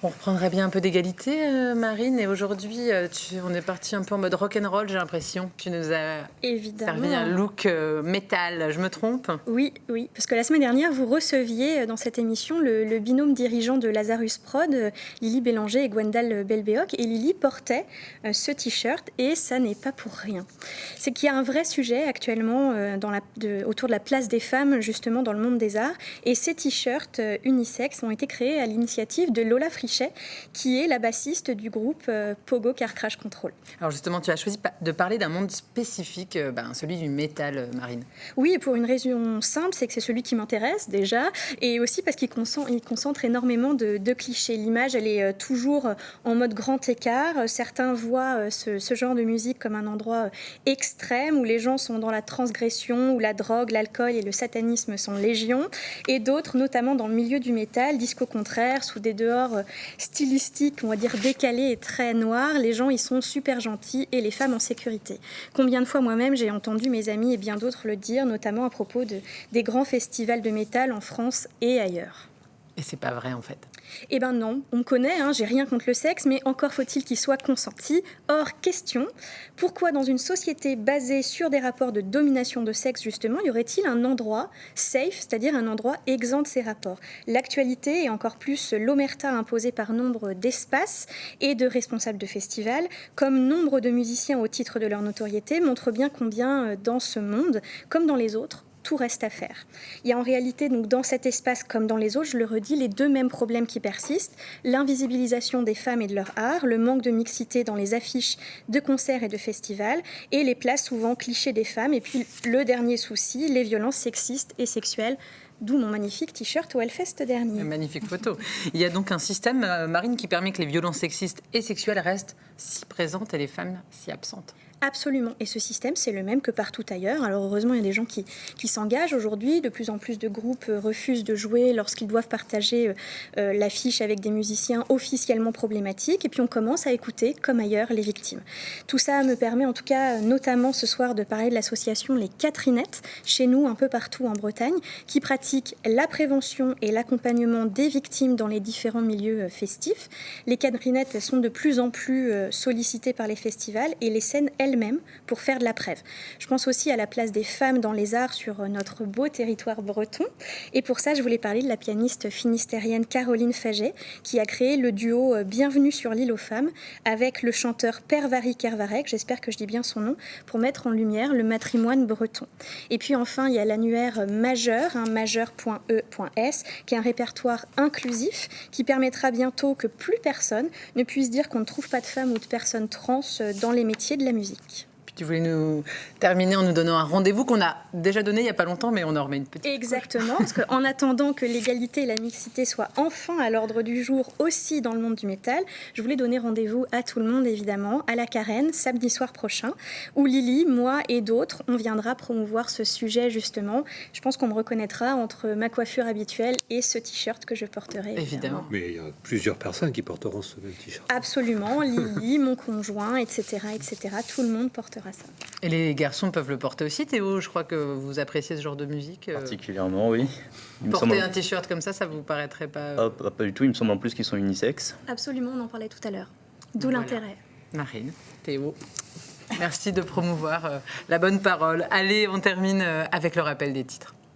On reprendrait bien un peu d'égalité, Marine. Et aujourd'hui, on est parti un peu en mode rock'n'roll, j'ai l'impression. Tu nous as servi un look métal, je me trompe? Oui, parce que la semaine dernière, vous receviez dans cette émission le binôme dirigeant de Lazarus Prod, Lily Bélanger et Gwendal Belbéoc. Et Lily portait ce t-shirt, et ça n'est pas pour rien. C'est qu'il y a un vrai sujet actuellement autour de la place des femmes, justement, dans le monde des arts. Et ces t-shirts unisexes ont été créés à l'initiative de Lola Frichet, qui est la bassiste du groupe Pogo Car Crash Control. Alors justement, tu as choisi de parler d'un monde spécifique, celui du métal, Marine. Oui, et pour une raison simple, c'est que c'est celui qui m'intéresse déjà, et aussi parce qu'il concentre énormément de clichés. L'image, elle est toujours en mode grand écart. Certains voient ce genre de musique comme un endroit extrême où les gens sont dans la transgression, où la drogue, l'alcool et le satanisme sont légion, et d'autres, notamment dans le milieu du métal, disent qu'au contraire, sous des dehors stylistiques, on va dire décalés et très noirs, les gens ils sont super gentils et les femmes en sécurité. Combien de fois moi-même j'ai entendu mes amis et bien d'autres le dire, notamment à propos des grands festivals de métal en France et ailleurs. Et c'est pas vrai en fait. Eh ben non, on me connaît, j'ai rien contre le sexe, mais encore faut-il qu'il soit consenti. Or, question, pourquoi dans une société basée sur des rapports de domination de sexe, justement, y aurait-il un endroit safe, c'est-à-dire un endroit exempt de ces rapports? L'actualité et encore plus l'omerta imposée par nombre d'espaces et de responsables de festivals, comme nombre de musiciens au titre de leur notoriété, montrent bien combien dans ce monde, comme dans les autres, tout reste à faire. Il y a en réalité, donc, dans cet espace comme dans les autres, je le redis, les deux mêmes problèmes qui persistent: l'invisibilisation des femmes et de leur art, le manque de mixité dans les affiches de concerts et de festivals, et les places souvent clichés des femmes. Et puis le dernier souci, les violences sexistes et sexuelles. D'où mon magnifique t-shirt au Hellfest dernier. Une magnifique photo. Il y a donc un système, Marine, qui permet que les violences sexistes et sexuelles restent si présentes et les femmes si absentes. Absolument. Et ce système, c'est le même que partout ailleurs. Alors heureusement, il y a des gens qui s'engagent aujourd'hui. De plus en plus de groupes refusent de jouer lorsqu'ils doivent partager l'affiche avec des musiciens officiellement problématiques. Et puis on commence à écouter, comme ailleurs, les victimes. Tout ça me permet en tout cas, notamment ce soir, de parler de l'association Les Catherinettes, chez nous, un peu partout en Bretagne, qui pratique la prévention et l'accompagnement des victimes dans les différents milieux festifs. Les Catherinettes, elles sont de plus en plus sollicitées par les festivals et les scènes elles-mêmes pour faire de la préve. Je pense aussi à la place des femmes dans les arts sur notre beau territoire breton. Et pour ça, je voulais parler de la pianiste finistérienne Caroline Faget, qui a créé le duo Bienvenue sur l'île aux femmes avec le chanteur Pervari Kervarek, j'espère que je dis bien son nom, pour mettre en lumière le matrimoine breton. Et puis enfin, il y a l'annuaire Majeur, majeur.e.s, qui est un répertoire inclusif qui permettra bientôt que plus personne ne puisse dire qu'on ne trouve pas de femmes ou de personnes trans dans les métiers de la musique. Puis tu voulais nous terminer en nous donnant un rendez-vous qu'on a déjà donné il n'y a pas longtemps, mais on en remet une petite. Exactement, parce qu'en attendant que l'égalité et la mixité soient enfin à l'ordre du jour aussi dans le monde du métal, je voulais donner rendez-vous à tout le monde, évidemment, à la Carène, samedi soir prochain, où Lily, moi et d'autres, on viendra promouvoir ce sujet, justement. Je pense qu'on me reconnaîtra entre ma coiffure habituelle et ce t-shirt que je porterai. Évidemment. Mais il y a plusieurs personnes qui porteront ce même t-shirt. Absolument, Lily, mon conjoint, etc., etc. Tout le monde portera ça. Et les garçons peuvent le porter aussi, Théo? Je crois que vous appréciez ce genre de musique. Particulièrement, oui. Porter un t-shirt comme ça vous paraîtrait pas... Pas du tout, il me semble en plus qu'ils sont unisexes. Absolument, on en parlait tout à l'heure. D'où l'intérêt. Marine, Théo, merci de promouvoir la bonne parole. Allez, on termine avec le rappel des titres.